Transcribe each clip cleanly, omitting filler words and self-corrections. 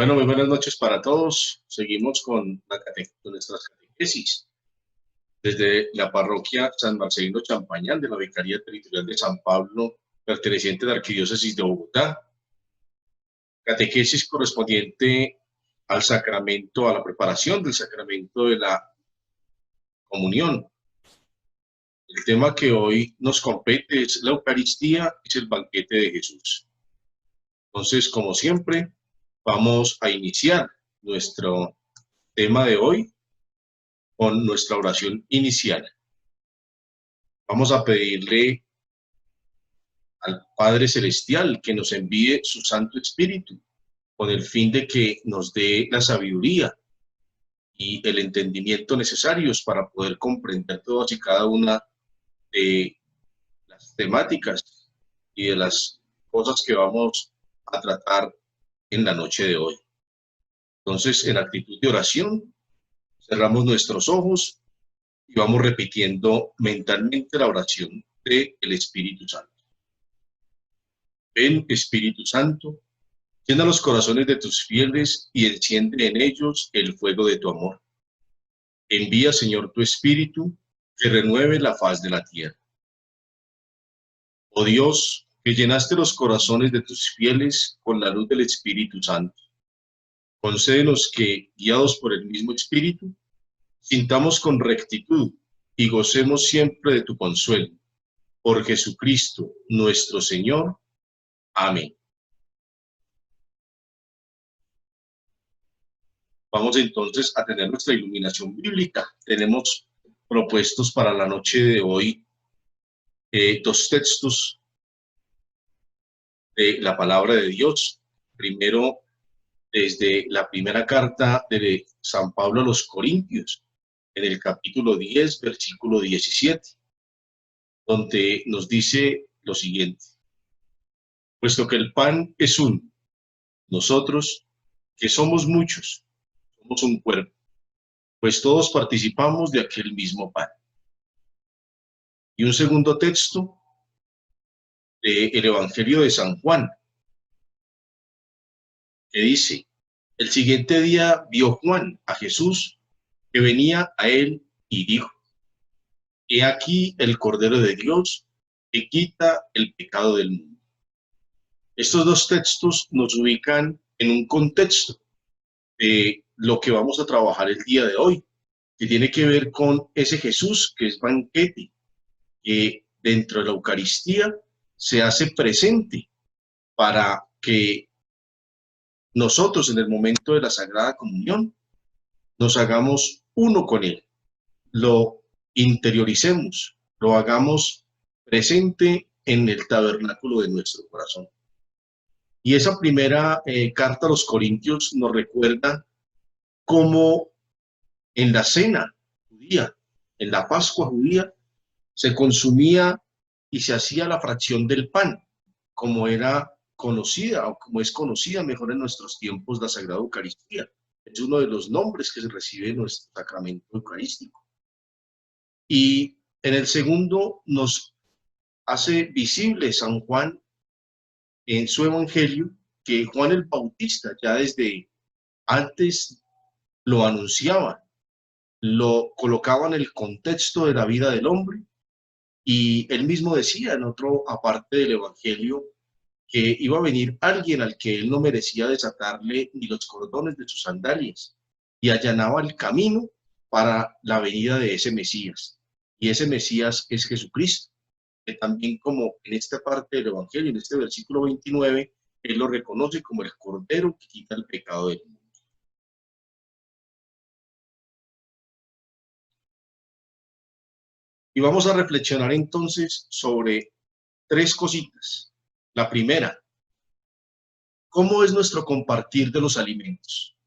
Bueno, muy buenas noches para todos. Seguimos con nuestras catequesis desde la parroquia San Marcelino Champañán de la Vicaría Territorial de San Pablo, perteneciente a la Arquidiócesis de Bogotá. Catequesis correspondiente al sacramento, a la preparación del sacramento de la comunión. El tema que hoy nos compete es la Eucaristía, es el banquete de Jesús. Entonces, como siempre, vamos a iniciar nuestro tema de hoy con nuestra oración inicial. Vamos a pedirle al Padre Celestial que nos envíe su Santo Espíritu con el fin de que nos dé la sabiduría y el entendimiento necesarios para poder comprender todas y cada una de las temáticas y de las cosas que vamos a tratar en la noche de hoy. Entonces, en actitud de oración, cerramos nuestros ojos y vamos repitiendo mentalmente la oración del Espíritu Santo. Ven, Espíritu Santo, llena los corazones de tus fieles y enciende en ellos el fuego de tu amor. Envía, Señor, tu Espíritu, que renueve la faz de la tierra. Oh Dios, que llenaste los corazones de tus fieles con la luz del Espíritu Santo, concédenos que, guiados por el mismo Espíritu, sintamos con rectitud y gocemos siempre de tu consuelo. Por Jesucristo, nuestro Señor. Amén. Vamos entonces a tener nuestra iluminación bíblica. Tenemos propuestos para la noche de hoy dos textos de la palabra de Dios. Primero, desde la primera carta de San Pablo a los Corintios, en el capítulo 10, versículo 17, donde nos dice lo siguiente: puesto que el pan es uno, nosotros, que somos muchos, somos un cuerpo, pues todos participamos de aquel mismo pan. Y un segundo texto del Evangelio de San Juan, que dice: el siguiente día vio Juan a Jesús que venía a él y dijo: he aquí el Cordero de Dios que quita el pecado del mundo. Estos dos textos nos ubican en un contexto de lo que vamos a trabajar el día de hoy, que tiene que ver con ese Jesús que es banquete, que dentro de la Eucaristía se hace presente para que nosotros en el momento de la Sagrada Comunión nos hagamos uno con Él, lo interioricemos, lo hagamos presente en el tabernáculo de nuestro corazón. Y esa primera carta a los Corintios nos recuerda cómo en la cena judía, en la Pascua judía, se consumía y se hacía la fracción del pan, como era conocida o como es conocida mejor en nuestros tiempos la Sagrada Eucaristía. Es uno de los nombres que se recibe en nuestro sacramento eucarístico. Y en el segundo nos hace visible San Juan en su evangelio que Juan el Bautista ya desde antes lo anunciaba, lo colocaba en el contexto de la vida del hombre, y él mismo decía en otro aparte del evangelio que iba a venir alguien al que él no merecía desatarle ni los cordones de sus sandalias, y allanaba el camino para la venida de ese Mesías. Y ese Mesías es Jesucristo, que también, como en esta parte del Evangelio, en este versículo 29, él lo reconoce como el Cordero que quita el pecado del mundo. Y vamos a reflexionar entonces sobre tres cositas. La primera: ¿cómo es nuestro compartir de los alimentos?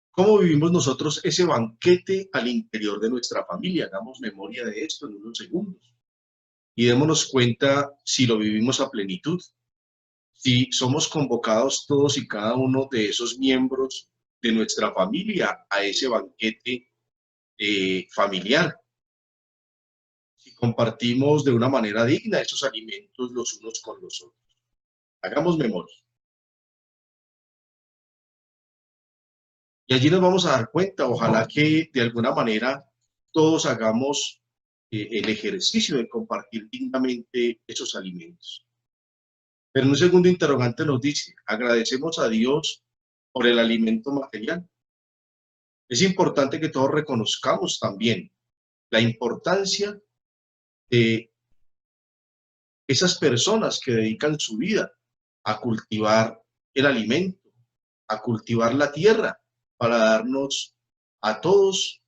¿Cómo vivimos nosotros ese banquete al interior de nuestra familia? Hagamos memoria de esto en unos segundos y démonos cuenta si lo vivimos a plenitud, si somos convocados todos y cada uno de esos miembros de nuestra familia a ese banquete familiar, si compartimos de una manera digna esos alimentos los unos con los otros. Hagamos memoria. Y allí nos vamos a dar cuenta, ojalá que de alguna manera todos hagamos el ejercicio de compartir dignamente esos alimentos. Pero en un segundo interrogante nos dice, agradecemos a Dios por el alimento material. Es importante que todos reconozcamos también la importancia de esas personas que dedican su vida a cultivar el alimento, a cultivar la tierra, para darnos a todos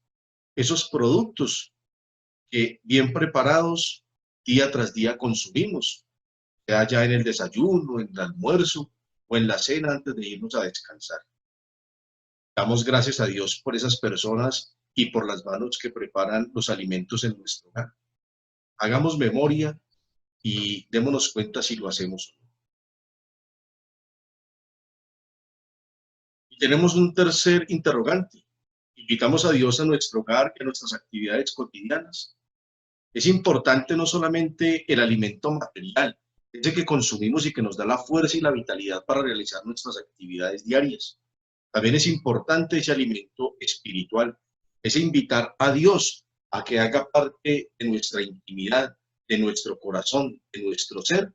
esos productos que bien preparados día tras día consumimos, sea ya en el desayuno, en el almuerzo o en la cena antes de irnos a descansar. Damos gracias a Dios por esas personas y por las manos que preparan los alimentos en nuestro hogar. Hagamos memoria y démonos cuenta si lo hacemos o no. Y tenemos un tercer interrogante. Invitamos a Dios a nuestro hogar y a nuestras actividades cotidianas. Es importante no solamente el alimento material, ese que consumimos y que nos da la fuerza y la vitalidad para realizar nuestras actividades diarias. También es importante ese alimento espiritual, ese invitar a Dios a que haga parte de nuestra intimidad, de nuestro corazón, de nuestro ser,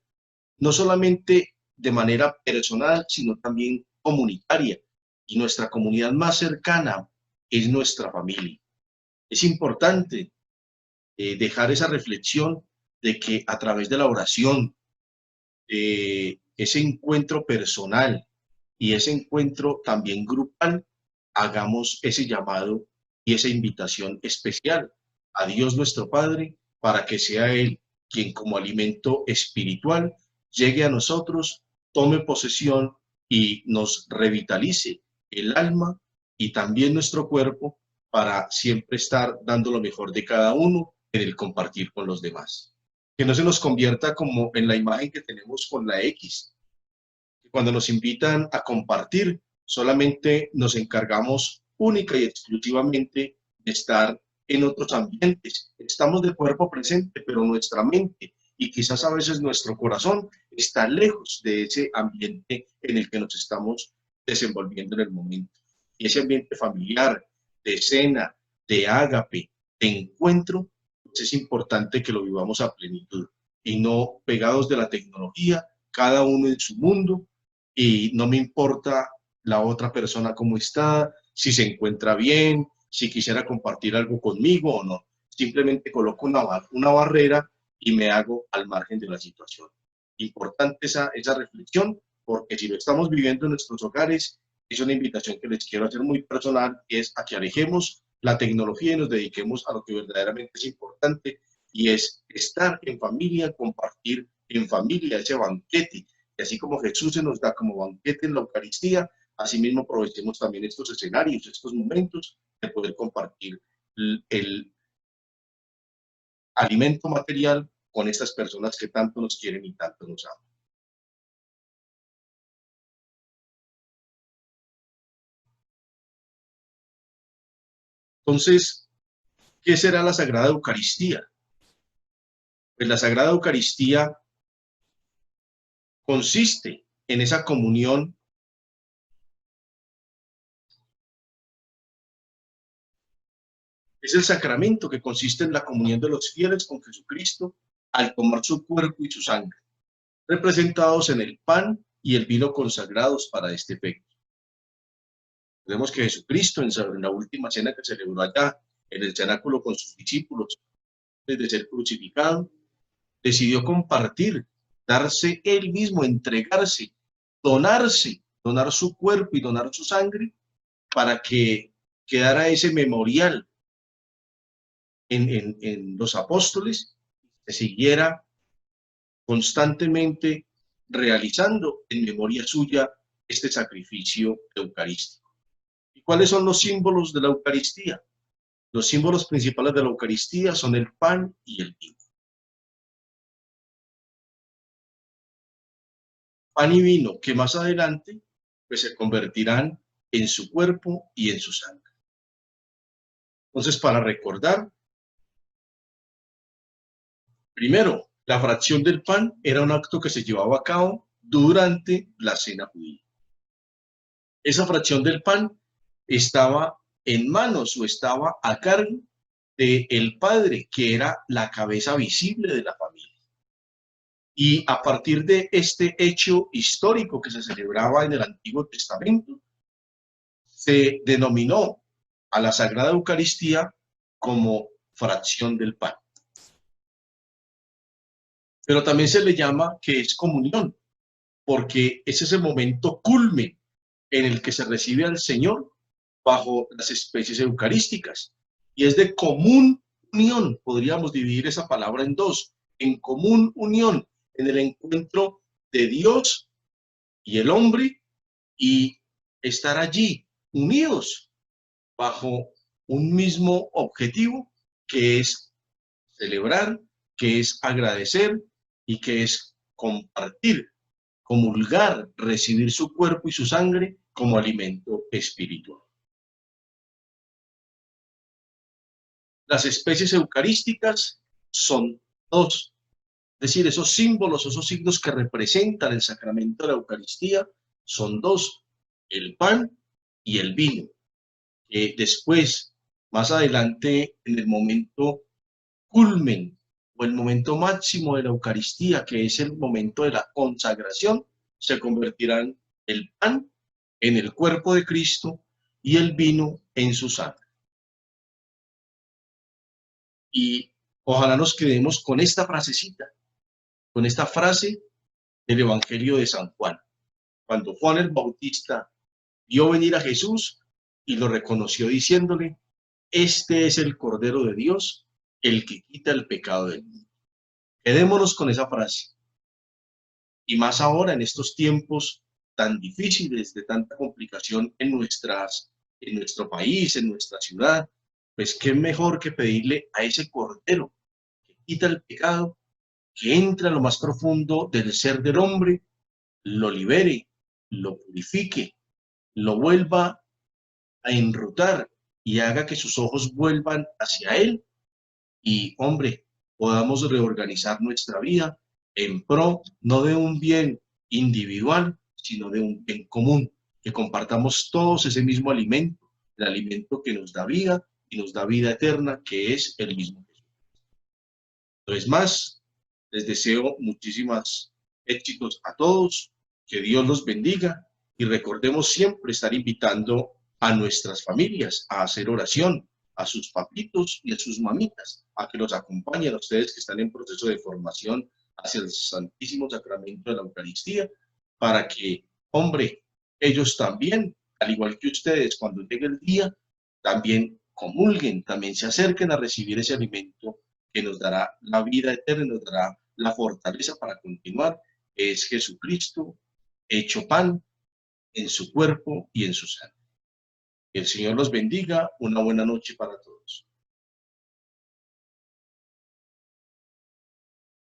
no solamente de manera personal, sino también comunitaria. Y nuestra comunidad más cercana es nuestra familia. Es importante dejar esa reflexión de que a través de la oración, ese encuentro personal y ese encuentro también grupal, hagamos ese llamado y esa invitación especial a Dios nuestro Padre para que sea Él quien como alimento espiritual llegue a nosotros, tome posesión y nos revitalice el alma y también nuestro cuerpo para siempre estar dando lo mejor de cada uno en el compartir con los demás. Que no se nos convierta como en la imagen que tenemos con la X. Cuando nos invitan a compartir, solamente nos encargamos única y exclusivamente de estar en otros ambientes. Estamos de cuerpo presente, pero nuestra mente y quizás a veces nuestro corazón está lejos de ese ambiente en el que nos estamos desenvolviendo en el momento. Y ese ambiente familiar, de cena, de ágape, de encuentro, pues es importante que lo vivamos a plenitud y no pegados de la tecnología, cada uno en su mundo, y no me importa la otra persona cómo está, si se encuentra bien, si quisiera compartir algo conmigo o no. Simplemente coloco una barrera y me hago al margen de la situación. Importante esa reflexión, porque si lo estamos viviendo en nuestros hogares, es una invitación que les quiero hacer muy personal, es a que alejemos la tecnología y nos dediquemos a lo que verdaderamente es importante, y es estar en familia, compartir en familia ese banquete. Y así como Jesús se nos da como banquete en la Eucaristía, asimismo aprovechemos también estos escenarios, estos momentos de poder compartir el alimento material con estas personas que tanto nos quieren y tanto nos aman. Entonces, ¿qué será la Sagrada Eucaristía? Pues la Sagrada Eucaristía consiste en esa comunión es el sacramento que consiste en la comunión de los fieles con Jesucristo al tomar su cuerpo y su sangre, representados en el pan y el vino consagrados para este efecto. Vemos que Jesucristo en la última cena que celebró allá en el cenáculo con sus discípulos, desde ser crucificado, decidió compartir, darse él mismo, entregarse, donarse, donar su cuerpo y donar su sangre para que quedara ese memorial en los apóstoles, se siguiera constantemente realizando en memoria suya este sacrificio eucarístico. ¿Y cuáles son los símbolos de la Eucaristía? Los símbolos principales de la Eucaristía son el pan y el vino. Pan y vino que más adelante pues, se convertirán en su cuerpo y en su sangre. Entonces, para recordar, primero, la fracción del pan era un acto que se llevaba a cabo durante la cena judía. Esa fracción del pan estaba en manos o estaba a cargo del padre, que era la cabeza visible de la familia. Y a partir de este hecho histórico que se celebraba en el Antiguo Testamento, se denominó a la Sagrada Eucaristía como fracción del pan. Pero también se le llama que es comunión, porque ese es el momento culmen en el que se recibe al Señor bajo las especies eucarísticas. Y es de común unión, podríamos dividir esa palabra en dos, en común unión, en el encuentro de Dios y el hombre, y estar allí unidos bajo un mismo objetivo, que es celebrar, que es agradecer y que es compartir, comulgar, recibir su cuerpo y su sangre como alimento espiritual. Las especies eucarísticas son dos, es decir, esos símbolos, esos signos que representan el sacramento de la Eucaristía son dos, el pan y el vino. Después, más adelante, en el momento culmen o el momento máximo de la Eucaristía, que es el momento de la consagración, se convertirán el pan en el cuerpo de Cristo y el vino en su sangre. Y ojalá nos quedemos con esta frasecita, con esta frase del Evangelio de San Juan. Cuando Juan el Bautista vio venir a Jesús y lo reconoció diciéndole: este es el Cordero de Dios, el que quita el pecado del mundo. Quedémonos con esa frase. Y más ahora en estos tiempos tan difíciles, de tanta complicación en nuestro país, en nuestra ciudad, pues qué mejor que pedirle a ese Cordero que quita el pecado, que entra a lo más profundo del ser del hombre, lo libere, lo purifique, lo vuelva a enrutar y haga que sus ojos vuelvan hacia Él y, hombre, podamos reorganizar nuestra vida en pro no de un bien individual, sino de un bien común, que compartamos todos ese mismo alimento, el alimento que nos da vida y nos da vida eterna, que es el mismo Jesús. Entonces, más, les deseo muchísimos éxitos a todos, que Dios los bendiga y recordemos siempre estar invitando a nuestras familias a hacer oración, a sus papitos y a sus mamitas, a que los acompañen a ustedes que están en proceso de formación hacia el Santísimo Sacramento de la Eucaristía, para que, hombre, ellos también, al igual que ustedes, cuando llegue el día, también comulguen, también se acerquen a recibir ese alimento que nos dará la vida eterna, nos dará la fortaleza para continuar, es Jesucristo hecho pan en su cuerpo y en su sangre. Que el Señor los bendiga, una buena noche para todos.